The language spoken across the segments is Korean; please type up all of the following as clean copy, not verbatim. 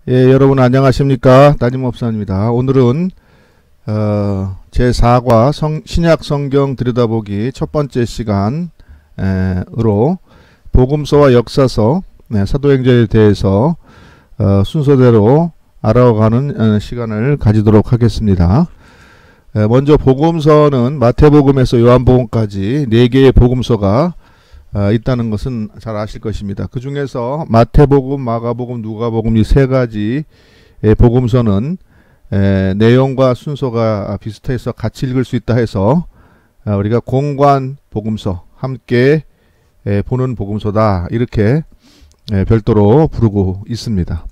예, 여러분 안녕하십니까? 따님 목사입니다. 오늘은 제4과 신약 성경 들여다보기 첫 번째 시간으로 복음서와 역사서, 사도행전에 대해서 순서대로 알아가는 시간을 가지도록 하겠습니다. 먼저 복음서는 마태복음에서 요한복음까지 4개의 복음서가 있다는 것은 잘 아실 것입니다. 그 중에서 마태복음, 마가복음, 누가복음 이 3가지 복음서는 내용과 순서가 비슷해서 같이 읽을 수 있다 해서 우리가 공관 복음서, 함께 보는 복음서다, 이렇게 별도로 부르고 있습니다.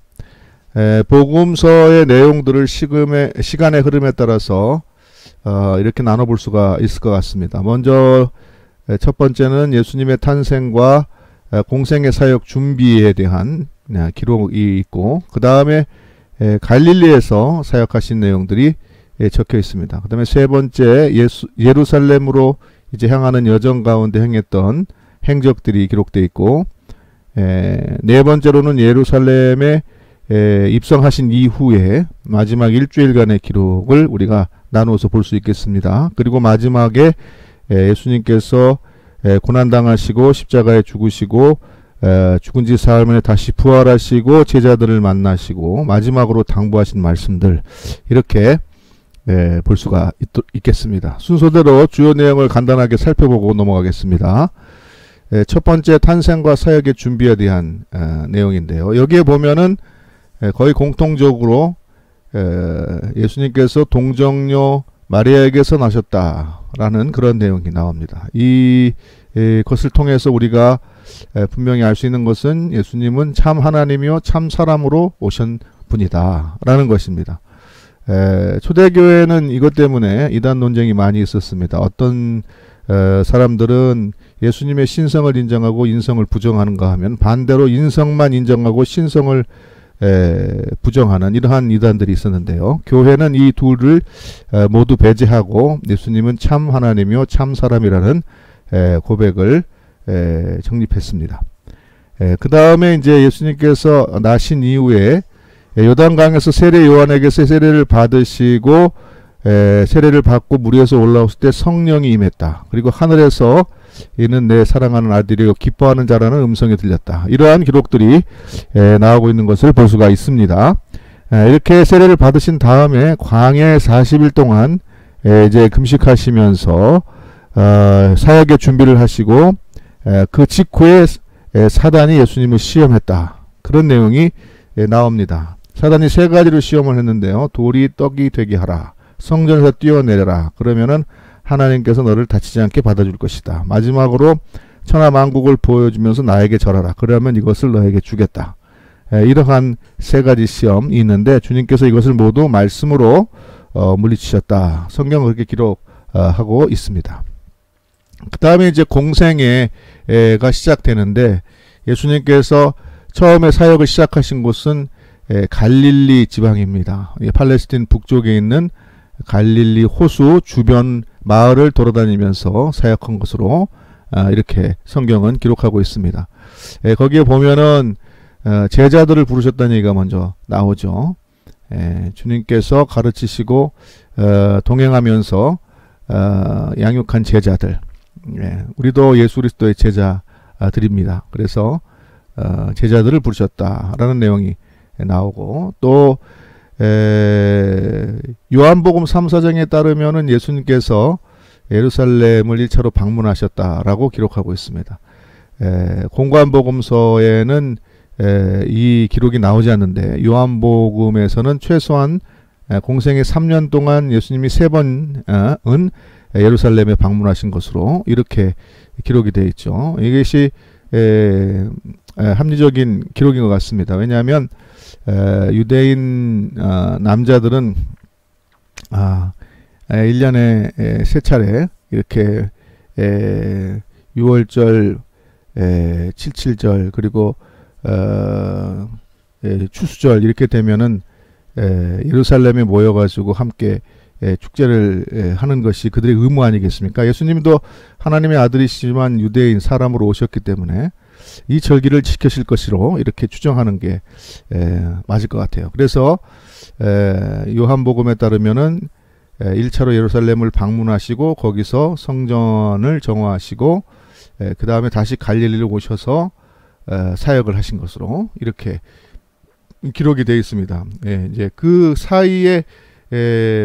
복음서의 내용들을 시간의 흐름에 따라서 이렇게 나눠볼 수가 있을 것 같습니다. 먼저 첫 번째는 예수님의 탄생과 공생의 사역 준비에 대한 기록이 있고, 그 다음에 갈릴리에서 사역하신 내용들이 적혀 있습니다. 그 다음에 세 번째 예루살렘으로 이제 향하는 여정 가운데 행했던 행적들이 기록되어 있고, 네 번째로는 예루살렘에 입성하신 이후에 마지막 일주일간의 기록을 우리가 나누어서 볼 수 있겠습니다. 그리고 마지막에 예수님께서 고난당하시고 십자가에 죽으시고 죽은 지 사흘 만에 다시 부활하시고 제자들을 만나시고 마지막으로 당부하신 말씀들, 이렇게 볼 수가 있겠습니다. 순서대로 주요 내용을 간단하게 살펴보고 넘어가겠습니다. 첫 번째, 탄생과 사역의 준비에 대한 내용인데요. 여기에 보면은 거의 공통적으로 예수님께서 동정녀 마리아에게서 나셨다라는 그런 내용이 나옵니다. 이것을 통해서 우리가 분명히 알 수 있는 것은 예수님은 참 하나님이요 참 사람으로 오신 분이다 라는 것입니다. 초대교회는 이것 때문에 이단 논쟁이 많이 있었습니다. 어떤 사람들은 예수님의 신성을 인정하고 인성을 부정하는가 하면, 반대로 인성만 인정하고 신성을 부정하는 이러한 이단들이 있었는데요. 교회는 이 둘을 모두 배제하고 예수님은 참 하나님이요 참 사람이라는 고백을 정립했습니다. 그 다음에 이제 예수님께서 나신 이후에 요단강에서 세례 요한에게서 세례를 받으시고 세례를 받고 물 위에서 올라왔을 때 성령이 임했다. 그리고 하늘에서 이는 내 사랑하는 아들이요 기뻐하는 자라는 음성이 들렸다. 이러한 기록들이 나오고 있는 것을 볼 수가 있습니다. 이렇게 세례를 받으신 다음에 광야에 40일 동안 이제 금식하시면서 사역의 준비를 하시고, 그 직후에 사단이 예수님을 시험했다, 그런 내용이 나옵니다. 사단이 3가지로 시험을 했는데요. 돌이 떡이 되게 하라, 성전에서 뛰어내려라, 그러면은 하나님께서 너를 다치지 않게 받아줄 것이다, 마지막으로 천하만국을 보여주면서 나에게 절하라, 그러면 이것을 너에게 주겠다. 이러한 3가지 시험이 있는데 주님께서 이것을 모두 말씀으로 물리치셨다. 성경은 그렇게 기록하고 있습니다. 그 다음에 이제 공생애가 시작되는데, 예수님께서 처음에 사역을 시작하신 곳은 갈릴리 지방입니다. 팔레스틴 북쪽에 있는 갈릴리 호수 주변 마을을 돌아다니면서 사역한 것으로 이렇게 성경은 기록하고 있습니다. 거기에 보면은 제자들을 부르셨다는 얘기가 먼저 나오죠. 주님께서 가르치시고 동행하면서 양육한 제자들, 우리도 예수 그리스도의 제자들입니다. 그래서 제자들을 부르셨다라는 내용이 나오고, 또 요한복음 3, 4장에 따르면은 예수님께서 예루살렘을 1차로 방문하셨다라고 기록하고 있습니다. 공관복음서에는 이 기록이 나오지 않는데, 요한복음에서는 최소한 공생의 3년 동안 예수님이 3번은 예루살렘에 방문하신 것으로 이렇게 기록이 되어 있죠. 이것이 합리적인 기록인 것 같습니다. 왜냐하면 유대인 남자들은 1년에 3차례 이렇게 6월절, 7.7절, 그리고 추수절 이렇게 되면은 예루살렘에 모여가지고 함께 축제를 하는 것이 그들의 의무 아니겠습니까? 예수님도 하나님의 아들이시지만 유대인 사람으로 오셨기 때문에 이 절기를 지키실 것으로 이렇게 추정하는 게 맞을 것 같아요. 그래서 요한복음에 따르면은 1차로 예루살렘을 방문하시고 거기서 성전을 정화하시고 그 다음에 다시 갈릴리로 오셔서 사역을 하신 것으로 이렇게 기록이 되어 있습니다. 이제 그 사이에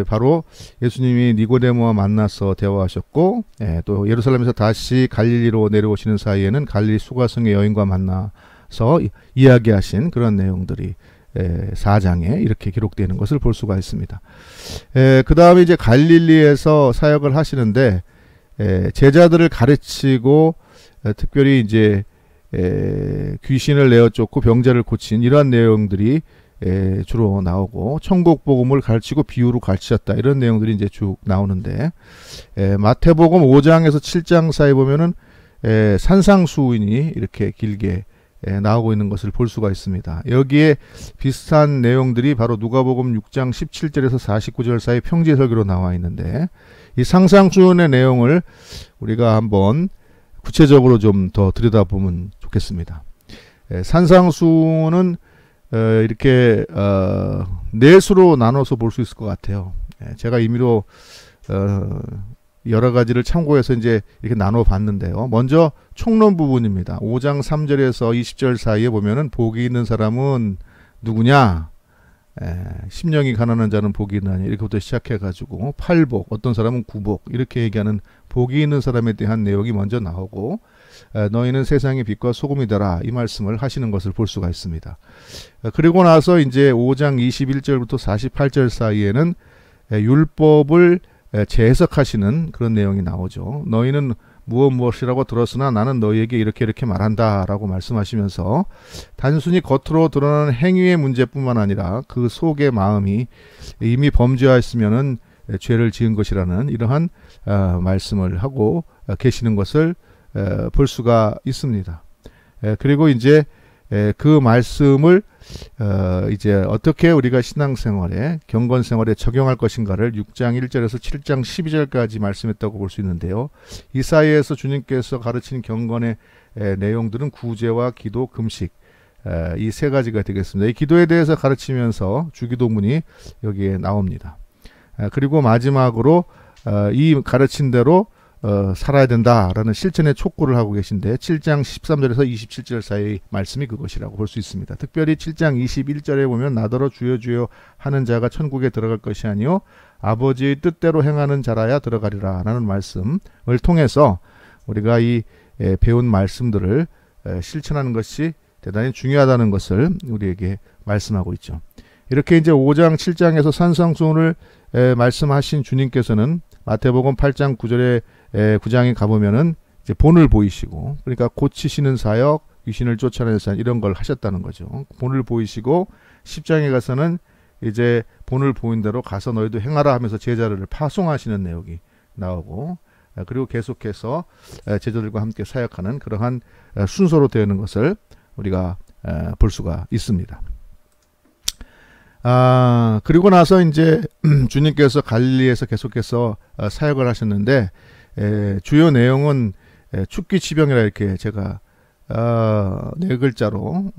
바로 예수님이 니고데모와 만나서 대화하셨고 또 예루살렘에서 다시 갈릴리로 내려오시는 사이에는 갈릴리 수가성의 여인과 만나서 이야기하신 그런 내용들이 4장에 이렇게 기록되는 것을 볼 수가 있습니다. 그 다음에 이제 갈릴리에서 사역을 하시는데 제자들을 가르치고 특별히 이제 귀신을 내어 쫓고 병자를 고친 이러한 내용들이 주로 나오고 천국 복음을 가르치고 비유로 가르치셨다 이런 내용들이 이제 쭉 나오는데 마태복음 5장에서 7장 사이 보면은 산상수훈이 이렇게 길게 나오고 있는 것을 볼 수가 있습니다. 여기에 비슷한 내용들이 바로 누가복음 6장 17절에서 49절 사이 평지설교로 나와 있는데 이 상상수훈의 내용을 우리가 한번 구체적으로 좀 더 들여다보면 좋겠습니다. 산상수훈은 이렇게 넷으로 나눠서 볼 수 있을 것 같아요. 제가 임의로 여러 가지를 참고해서 이제 이렇게 나눠 봤는데요. 먼저 총론 부분입니다. 5장 3절에서 20절 사이에 보면은 복이 있는 사람은 누구냐? 심령이 가난한 자는 복이 있나니 이렇게부터 시작해 가지고 8복, 어떤 사람은 9복 이렇게 얘기하는 복이 있는 사람에 대한 내용이 먼저 나오고 너희는 세상의 빛과 소금이 되라 이 말씀을 하시는 것을 볼 수가 있습니다. 그리고 나서 이제 5장 21절부터 48절 사이에는 율법을 재해석하시는 그런 내용이 나오죠. 너희는 무엇이라고 들었으나 나는 너희에게 이렇게 말한다 라고 말씀하시면서 단순히 겉으로 드러나는 행위의 문제뿐만 아니라 그 속의 마음이 이미 범죄하였으면은 죄를 지은 것이라는 이러한 말씀을 하고 계시는 것을 볼 수가 있습니다. 그리고 이제 그 말씀을 이제 어떻게 우리가 신앙생활에 경건생활에 적용할 것인가를 6장 1절에서 7장 12절까지 말씀했다고 볼 수 있는데요. 이 사이에서 주님께서 가르친 경건의 내용들은 구제와 기도, 금식 이 세 가지가 되겠습니다. 이 기도에 대해서 가르치면서 주기도문이 여기에 나옵니다. 그리고 마지막으로 이 가르친 대로 살아야 된다라는 실천의 촉구를 하고 계신데 7장 13절에서 27절 사이 말씀이 그것이라고 볼 수 있습니다. 특별히 7장 21절에 보면 나더러 주여 주여 하는 자가 천국에 들어갈 것이 아니요 아버지의 뜻대로 행하는 자라야 들어가리라 라는 말씀을 통해서 우리가 이 배운 말씀들을 실천하는 것이 대단히 중요하다는 것을 우리에게 말씀하고 있죠. 이렇게 이제 5장 7장에서 산상수훈을 말씀하신 주님께서는 마태복음 8장 9장에 가보면은 이제 본을 보이시고, 그러니까 고치시는 사역, 귀신을 쫓아내는 사역 이런 걸 하셨다는 거죠. 본을 보이시고 10장에 가서는 이제 본을 보인 대로 가서 너희도 행하라 하면서 제자들을 파송하시는 내용이 나오고, 그리고 계속해서 제자들과 함께 사역하는 그러한 순서로 되는 것을 우리가 볼 수가 있습니다. 그리고 나서 이제 주님께서 갈릴리에서 계속해서 사역을 하셨는데 주요 내용은 축기치병이라 이렇게 제가 네 글자로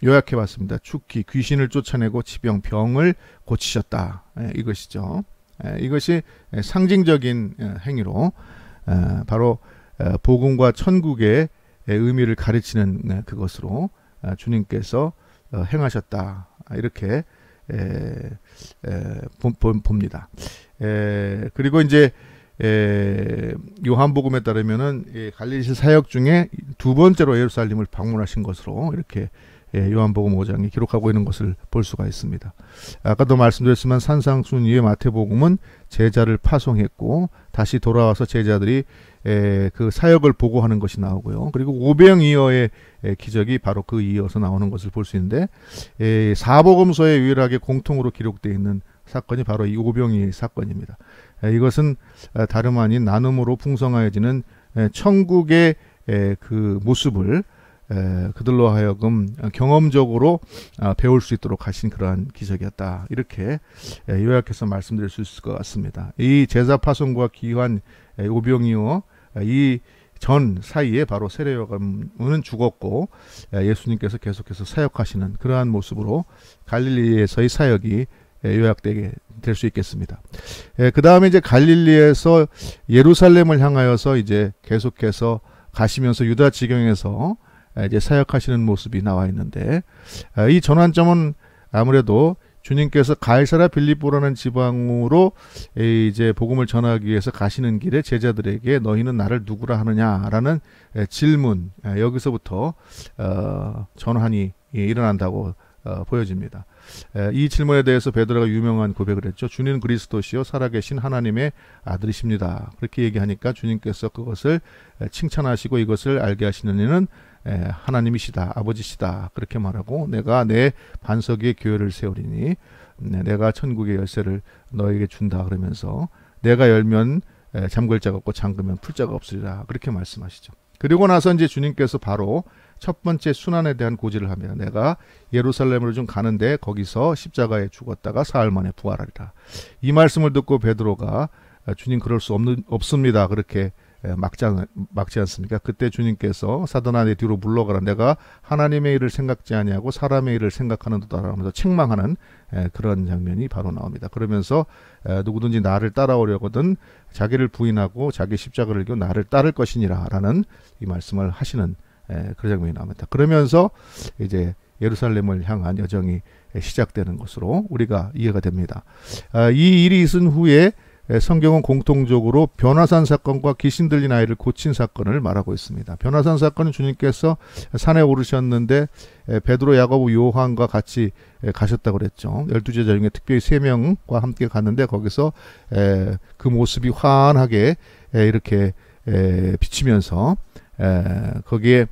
요약해 봤습니다. 축기, 귀신을 쫓아내고 치병, 병을 고치셨다. 이것이죠. 이것이 상징적인 행위로 바로 복음과 천국의 의미를 가르치는 그것으로 주님께서 행하셨다. 이렇게 봅니다. 그리고 이제 요한복음에 따르면은 갈릴리 사역 중에 두 번째로 예루살렘을 방문하신 것으로 이렇게 요한복음 5장이 기록하고 있는 것을 볼 수가 있습니다. 아까도 말씀드렸지만 산상수훈 이후에 마태복음은 제자를 파송했고 다시 돌아와서 제자들이 그 사역을 보고하는 것이 나오고요. 그리고 오병이어의 기적이 바로 그 이어서 나오는 것을 볼 수 있는데 사복음서에 유일하게 공통으로 기록되어 있는 사건이 바로 이 오병이어의 사건입니다. 이것은 다름 아닌 나눔으로 풍성해지는 천국의 그 모습을 그들로 하여금 경험적으로 배울 수 있도록 하신 그러한 기적이었다. 이렇게 요약해서 말씀드릴 수 있을 것 같습니다. 이 제자 파송과 귀환 오병이어 이 전 사이에 바로 세례 요한은 죽었고 예수님께서 계속해서 사역하시는 그러한 모습으로 갈릴리에서의 사역이 요약되게 될 수 있겠습니다. 그 다음에 이제 갈릴리에서 예루살렘을 향하여서 이제 계속해서 가시면서 유다 지경에서 이제 사역하시는 모습이 나와 있는데, 이 전환점은 아무래도 주님께서 가이사랴 빌립보라는 지방으로 이제 복음을 전하기 위해서 가시는 길에 제자들에게 너희는 나를 누구라 하느냐라는 질문, 여기서부터 전환이 일어난다고 보여집니다. 이 질문에 대해서 베드로가 유명한 고백을 했죠. 주님은 그리스도시요 살아계신 하나님의 아들이십니다. 그렇게 얘기하니까 주님께서 그것을 칭찬하시고 이것을 알게 하시는 이는 하나님이시다, 아버지시다, 그렇게 말하고, 내가 내 반석 위에 교회를 세우리니 내가 천국의 열쇠를 너에게 준다 그러면서, 내가 열면 잠글 자가 없고 잠그면 풀 자가 없으리라, 그렇게 말씀하시죠. 그리고 나서 이제 주님께서 바로 첫 번째 순환에 대한 고지를 하며, 내가 예루살렘으로 좀 가는데 거기서 십자가에 죽었다가 사흘 만에 부활하리라. 이 말씀을 듣고 베드로가 주님 그럴 수 없습니다, 그렇게 막지 않습니까? 그때 주님께서 사단아 내 뒤로 물러가라, 내가 하나님의 일을 생각지 아니하고 사람의 일을 생각하는도다 하면서 책망하는 그런 장면이 바로 나옵니다. 그러면서 누구든지 나를 따라오려거든 자기를 부인하고 자기 십자가를 지고 나를 따를 것이니라 라는 이 말씀을 하시는 그런 장면이 나옵니다. 그러면서 이제 예루살렘을 향한 여정이 시작되는 것으로 우리가 이해가 됩니다. 이 일이 있은 후에 성경은 공통적으로 변화산 사건과 귀신 들린 아이를 고친 사건을 말하고 있습니다. 변화산 사건은 주님께서 산에 오르셨는데 베드로, 야고보, 요한과 같이 가셨다고 그랬죠. 12제자 중에 특별히 3명과 함께 갔는데 거기서 그 모습이 환하게 이렇게 비치면서 거기에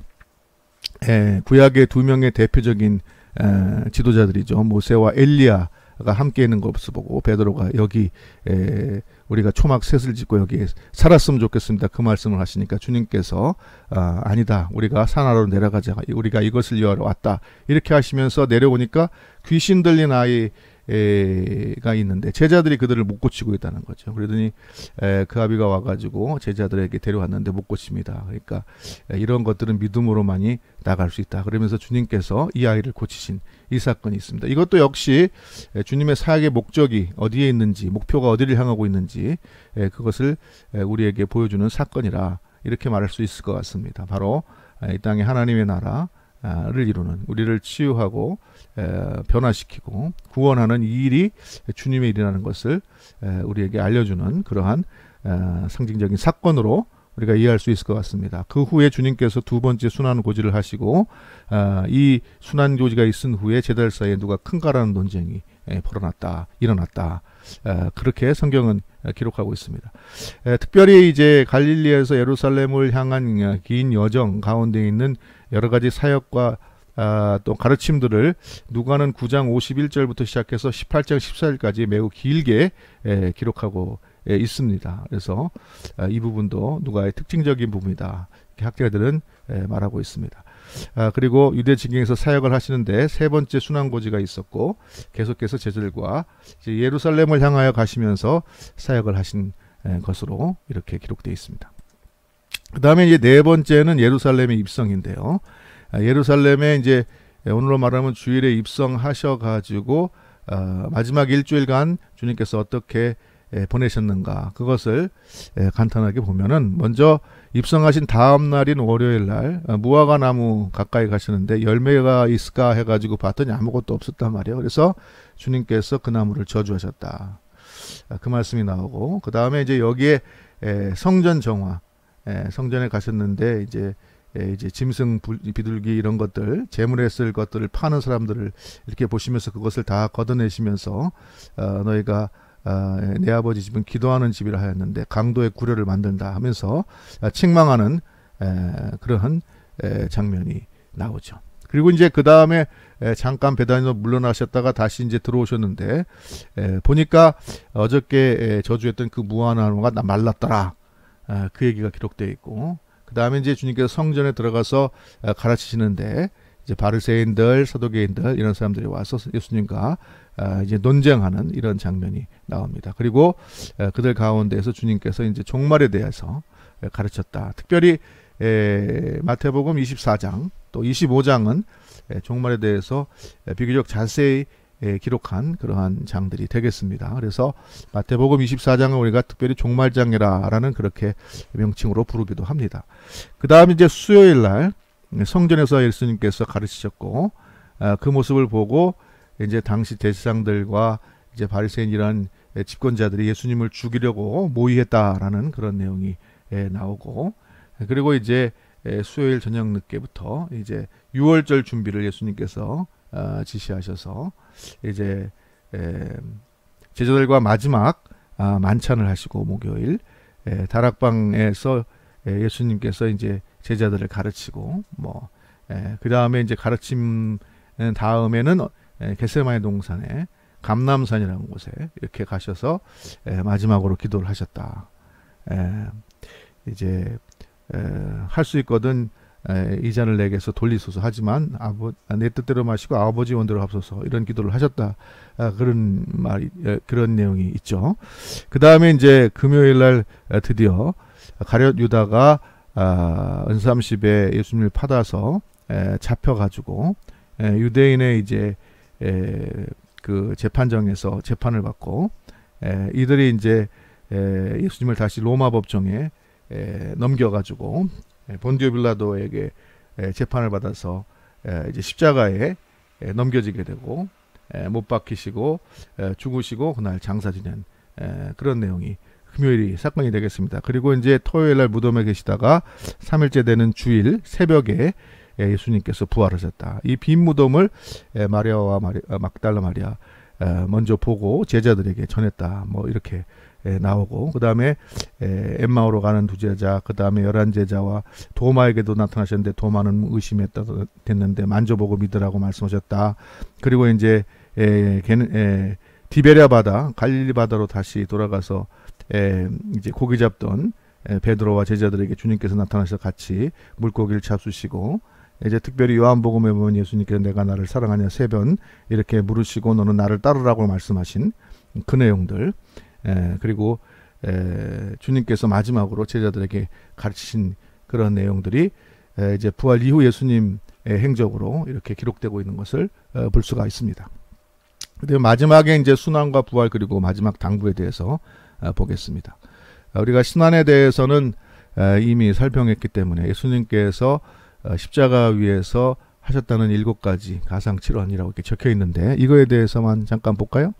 구약의 2명의 대표적인 지도자들이죠. 모세와 엘리야가 함께 있는 것을 보고 베드로가 여기 우리가 초막 셋을 짓고 여기에 살았으면 좋겠습니다, 그 말씀을 하시니까 주님께서 아니다, 우리가 산 아래로 내려가자, 우리가 이것을 위하러 왔다, 이렇게 하시면서 내려오니까 귀신 들린 아이가 있는데 제자들이 그들을 못 고치고 있다는 거죠. 그러더니 그 아비가 와가지고 제자들에게 데려왔는데 못 고칩니다. 그러니까 이런 것들은 믿음으로만이 나갈 수 있다, 그러면서 주님께서 이 아이를 고치신 이 사건이 있습니다. 이것도 역시 주님의 사역의 목적이 어디에 있는지, 목표가 어디를 향하고 있는지 그것을 우리에게 보여주는 사건이라 이렇게 말할 수 있을 것 같습니다. 바로 이 땅에 하나님의 나라를 이루는, 우리를 치유하고 변화시키고 구원하는 이 일이 주님의 일이라는 것을 우리에게 알려주는 그러한 상징적인 사건으로 우리가 이해할 수 있을 것 같습니다. 그 후에 주님께서 두 번째 순환 고지를 하시고 이 순환 고지가 있은 후에 제자들 사이에 누가 큰가라는 논쟁이 일어났다. 그렇게 성경은 기록하고 있습니다. 특별히 이제 갈릴리에서 예루살렘을 향한 긴 여정 가운데 있는 여러 가지 사역과 또 가르침들을 누가는 9장 51절부터 시작해서 18장 14절까지 매우 길게 기록하고 있습니다. 그래서 이 부분도 누가의 특징적인 부분이다, 이렇게 학자들은 말하고 있습니다. 그리고 유대 지경에서 사역을 하시는데 세 번째 순환고지가 있었고 계속해서 제자들과 이제 예루살렘을 향하여 가시면서 사역을 하신 것으로 이렇게 기록되어 있습니다. 그 다음에 이제 네 번째는 예루살렘의 입성인데요. 예루살렘에 이제 오늘로 말하면 주일에 입성하셔가지고 마지막 일주일간 주님께서 어떻게 보내셨는가, 그것을 간단하게 보면은, 먼저 입성하신 다음 날인 월요일 날 무화과 나무 가까이 가시는데 열매가 있을까 해가지고 봤더니 아무것도 없었단 말이에요. 그래서 주님께서 그 나무를 저주하셨다, 그 말씀이 나오고, 그 다음에 이제 여기에 성전 정화, 성전에 가셨는데 이제 짐승 비둘기 이런 것들, 제물에 쓸 것들을 파는 사람들을 이렇게 보시면서 그것을 다 걷어내시면서 너희가 내 아버지 집은 기도하는 집이라 하였는데 강도의 구려를 만든다 하면서 책망하는 그러한 장면이 나오죠. 그리고 이제 그 다음에 잠깐 베다니로 물러나셨다가 다시 이제 들어오셨는데 보니까 어저께 저주했던 그 무화과나무가 말랐더라, 그 얘기가 기록되어 있고, 그 다음에 이제 주님께서 성전에 들어가서 가르치시는데 이제 바리새인들, 사두개인들 이런 사람들이 와서 예수님과 이제 논쟁하는 이런 장면이 나옵니다. 그리고 그들 가운데에서 주님께서 이제 종말에 대해서 가르쳤다. 특별히 마태복음 24장 또 25장은 종말에 대해서 비교적 자세히 기록한 그러한 장들이 되겠습니다. 그래서 마태복음 24장을 우리가 특별히 종말장이라는 그렇게 명칭으로 부르기도 합니다. 그 다음 이제 수요일 날 성전에서 예수님께서 가르치셨고, 그 모습을 보고 이제 당시 제사장들과 이제 바리새인 이런 집권자들이 예수님을 죽이려고 모의했다라는 그런 내용이 나오고, 그리고 이제 수요일 저녁 늦게부터 이제 유월절 준비를 예수님께서 지시하셔서 이제 제자들과 마지막 만찬을 하시고, 목요일 다락방에서 예수님께서 이제 제자들을 가르치고, 그 다음에 이제 가르침 다음에는 겟세마네 동산에 감람산이라는 곳에 이렇게 가셔서 마지막으로 기도를 하셨다. 이제 할 수 있거든 이 잔을 내게서 돌리소서, 하지만 내 뜻대로 마시고 아버지 원대로 합소서, 이런 기도를 하셨다. 그런 말이, 그런 내용이 있죠. 그 다음에 이제 금요일 날 드디어 가룟 유다가 은삼십에 예수님을 받아서 잡혀가지고 유대인의 이제 그 재판정에서 재판을 받고, 이들이 이제 예수님을 다시 로마 법정에 넘겨가지고 본디오 빌라도에게 재판을 받아서 이제 십자가에 넘겨지게 되고, 못 박히시고 죽으시고 그날 장사 지낸 그런 내용이 금요일이 사건이 되겠습니다. 그리고 이제 토요일 날 무덤에 계시다가 3일째 되는 주일 새벽에 예수님께서 부활하셨다. 이 빈 무덤을 마리아와 막달라 마리아 먼저 보고 제자들에게 전했다. 이렇게 나오고, 그 다음에 엠마오로 가는 두 제자, 그 다음에 11제자와 도마에게도 나타나셨는데 도마는 의심했다 됐는데 만져보고 믿으라고 말씀하셨다. 그리고 이제 디베랴 바다, 갈릴리 바다로 다시 돌아가서 이제 고기 잡던 베드로와 제자들에게 주님께서 나타나셔서 같이 물고기를 잡수시고, 이제 특별히 요한복음에 보면 예수님께서 내가 나를 사랑하냐 3번 이렇게 물으시고 너는 나를 따르라고 말씀하신 그 내용들, 그리고 주님께서 마지막으로 제자들에게 가르치신 그런 내용들이 이제 부활 이후 예수님의 행적으로 이렇게 기록되고 있는 것을 볼 수가 있습니다. 그리고 마지막에 이제 순환과 부활, 그리고 마지막 당부에 대해서 보겠습니다. 우리가 신환에 대해서는 이미 설명했기 때문에 예수님께서 십자가 위에서 하셨다는 7가지 가상칠언이라고 이렇게 적혀 있는데, 이거에 대해서만 잠깐 볼까요?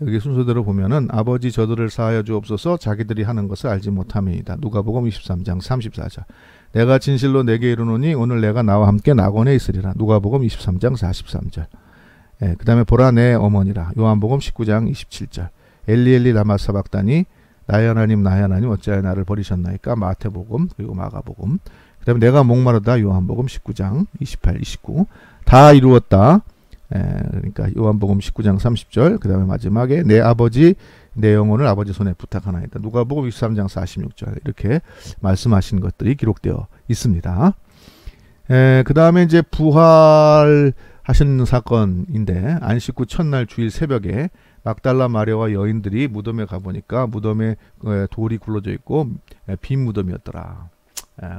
여기 순서대로 보면은 아버지 저들을 사하여 주옵소서, 자기들이 하는 것을 알지 못함이니이다. 누가복음 23장 34절. 내가 진실로 내게 이르노니 오늘 내가 나와 함께 낙원에 있으리라. 누가복음 23장 43절. 그 다음에 보라 내 어머니라. 요한복음 19장 27절. 엘리 엘리 라마 사박다니, 나의 하나님 나의 하나님 어찌하여 나를 버리셨나이까. 마태복음, 그리고 마가복음. 그 다음에 내가 목마르다. 요한복음 19장 28, 29. 다 이루었다. 그러니까 요한복음 19장 30절. 그 다음에 마지막에 내 아버지 내 영혼을 아버지 손에 부탁하나이다. 누가복음 23장 46절. 이렇게 말씀하신 것들이 기록되어 있습니다. 그 다음에 이제 부활하신 사건인데, 안식 후 첫날 주일 새벽에 막달라 마리아와 여인들이 무덤에 가보니까 무덤에 돌이 굴러져 있고 빈 무덤이었더라.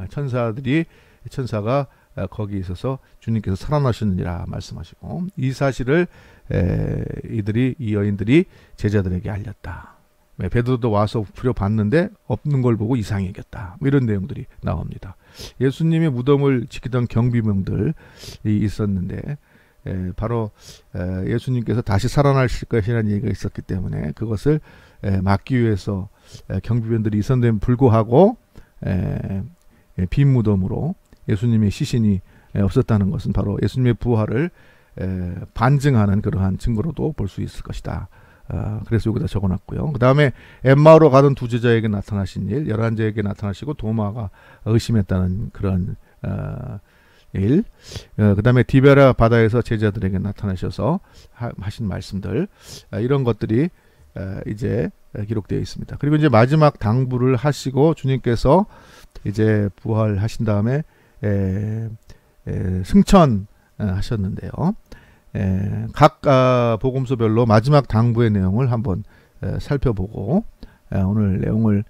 천사가 거기 있어서 주님께서 살아나셨느니라 말씀하시고, 이 사실을 이 여인들이 제자들에게 알렸다. 베드로도 와서 부려봤는데 없는 걸 보고 이상히 여겼다. 이런 내용들이 나옵니다. 예수님의 무덤을 지키던 경비병들이 있었는데, 바로 예수님께서 다시 살아나실 것이라는 얘기가 있었기 때문에 그것을 막기 위해서 경비병들이 있었는데도 불구하고 빈 무덤으로 예수님의 시신이 없었다는 것은 바로 예수님의 부활을 반증하는 그러한 증거로도 볼 수 있을 것이다. 그래서 여기다 적어놨고요. 그 다음에 엠마오로 가던 두 제자에게 나타나신 일, 11제에게 나타나시고 도마가 의심했다는 그런 일, 그 다음에 디베랴 바다에서 제자들에게 나타나셔서 하신 말씀들, 이런 것들이 이제 기록되어 있습니다. 그리고 이제 마지막 당부를 하시고 주님께서 이제 부활하신 다음에 승천 하셨는데요. 각 복음서별로 마지막 당부의 내용을 한번 살펴보고 오늘 내용을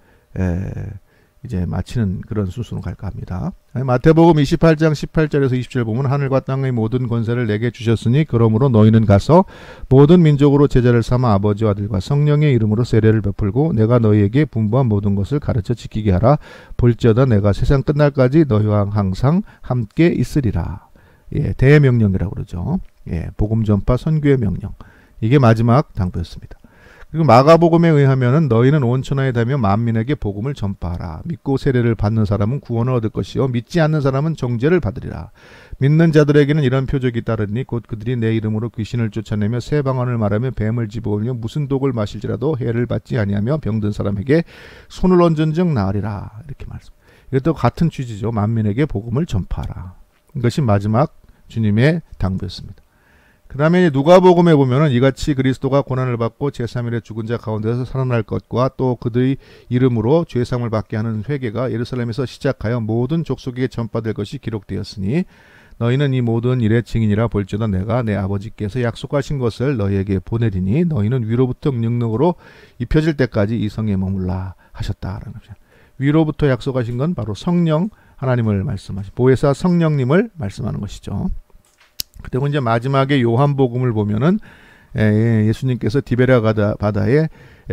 이제 마치는 그런 순서로 갈까 합니다. 마태복음 28장 18절에서 20절 보면 하늘과 땅의 모든 권세를 내게 주셨으니 그러므로 너희는 가서 모든 민족으로 제자를 삼아 아버지와 아들과 성령의 이름으로 세례를 베풀고 내가 너희에게 분부한 모든 것을 가르쳐 지키게 하라. 볼지어다 내가 세상 끝날까지 너희와 항상 함께 있으리라. 예, 대명령이라고 그러죠. 예, 복음 전파 선교의 명령. 이게 마지막 당부였습니다. 그리고 마가복음에 의하면은 너희는 온 천하에 다니며 만민에게 복음을 전파하라. 믿고 세례를 받는 사람은 구원을 얻을 것이요 믿지 않는 사람은 정죄를 받으리라. 믿는 자들에게는 이런 표적이 따르니 곧 그들이 내 이름으로 귀신을 쫓아내며 새 방언을 말하며 뱀을 집어올며 무슨 독을 마실지라도 해를 받지 아니하며 병든 사람에게 손을 얹은즉 나으리라. 이렇게 말씀. 이것도 같은 취지죠. 만민에게 복음을 전파하라. 이것이 마지막 주님의 당부였습니다. 그 다음에 누가복음에 보면은 이같이 그리스도가 고난을 받고 제3일에 죽은 자 가운데서 살아날 것과 또 그들의 이름으로 죄사함을 받게 하는 회개가 예루살렘에서 시작하여 모든 족속에게 전파될 것이 기록되었으니 너희는 이 모든 일의 증인이라 볼지어다 내가 내 아버지께서 약속하신 것을 너희에게 보내리니 너희는 위로부터 능력으로 입혀질 때까지 이 성에 머물라 하셨다라는 거죠. 위로부터 약속하신 건 바로 성령 하나님을 말씀하신 보혜사 성령님을 말씀하는 것이죠. 그리고 이제 마지막에 요한복음을 보면은 예수님께서 디베랴 바다에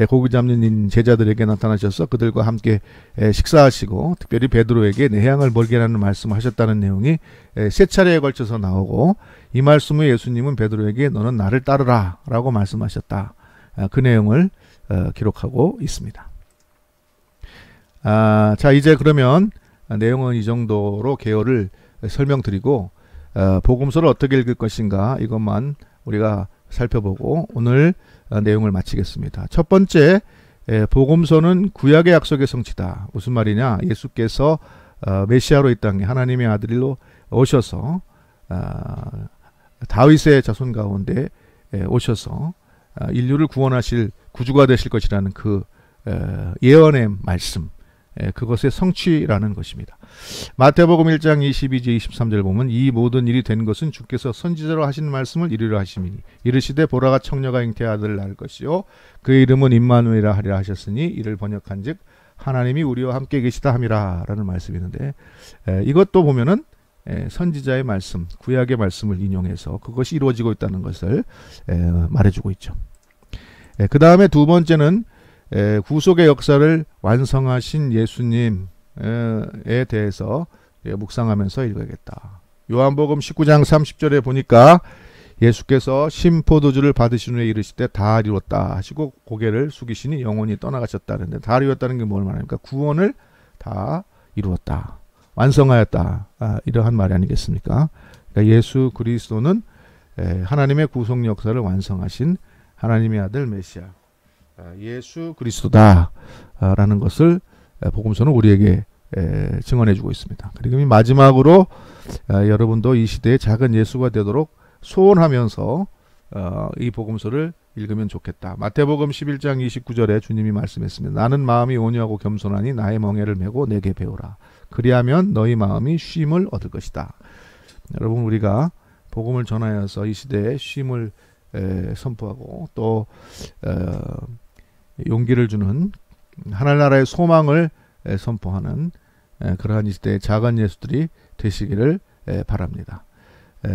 고기 잡는 제자들에게 나타나셔서 그들과 함께 식사하시고 특별히 베드로에게 내 향을 멀게 하는 말씀을 하셨다는 내용이 세 차례에 걸쳐서 나오고 이 말씀 후 예수님은 베드로에게 너는 나를 따르라 라고 말씀하셨다. 그 내용을 기록하고 있습니다. 자 이제 그러면 내용은 이 정도로 개요를 설명드리고 복음서를 어떻게 읽을 것인가 이것만 우리가 살펴보고 오늘 내용을 마치겠습니다. 첫 번째 복음서는 구약의 약속의 성취다. 무슨 말이냐? 예수께서 메시아로 이 땅에 하나님의 아들로 오셔서 다윗의 자손 가운데 오셔서 인류를 구원하실 구주가 되실 것이라는 그 예언의 말씀 그것의 성취라는 것입니다. 마태복음 1장 22절 23절 보면 이 모든 일이 된 것은 주께서 선지자로 하신 말씀을 이루려 하심이니 이르시되 보라가 청녀가 잉태의 아들을 낳을 것이요 그의 이름은 임마누엘이라 하리라 하셨으니 이를 번역한즉 하나님이 우리와 함께 계시다 함이라 라는 말씀이 있는데 이것도 보면은 선지자의 말씀 구약의 말씀을 인용해서 그것이 이루어지고 있다는 것을 말해주고 있죠. 그 다음에 두 번째는 구속의 역사를 완성하신 예수님에 대해서 묵상하면서 읽어야겠다. 요한복음 19장 30절에 보니까 예수께서 심포도주를 받으신 후에 이르시되 다 이루었다 하시고 고개를 숙이시니 영혼이 떠나가셨다는데 다 이루었다는 게 뭘 말합니까? 구원을 다 이루었다. 완성하였다. 이러한 말이 아니겠습니까? 그러니까 예수 그리스도는 하나님의 구속 역사를 완성하신 하나님의 아들 메시아 예수 그리스도다 라는 것을 복음서는 우리에게 증언해 주고 있습니다. 그리고 마지막으로 여러분도 이 시대의 작은 예수가 되도록 소원하면서 이 복음서를 읽으면 좋겠다. 마태복음 11장 29절에 주님이 말씀했습니다. 나는 마음이 온유하고 겸손하니 나의 멍에를 메고 내게 배우라. 그리하면 너희 마음이 쉼을 얻을 것이다. 여러분 우리가 복음을 전하여서 이 시대에 쉼을 선포하고 또 용기를 주는 하늘나라의 소망을 선포하는 그러한 이 시대의 작은 예수들이 되시기를 바랍니다.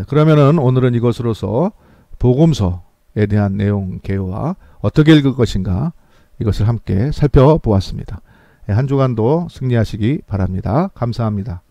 그러면은 오늘은 이것으로서 복음서에 대한 내용 개요와 어떻게 읽을 것인가 이것을 함께 살펴보았습니다. 한 주간도 승리하시기 바랍니다. 감사합니다.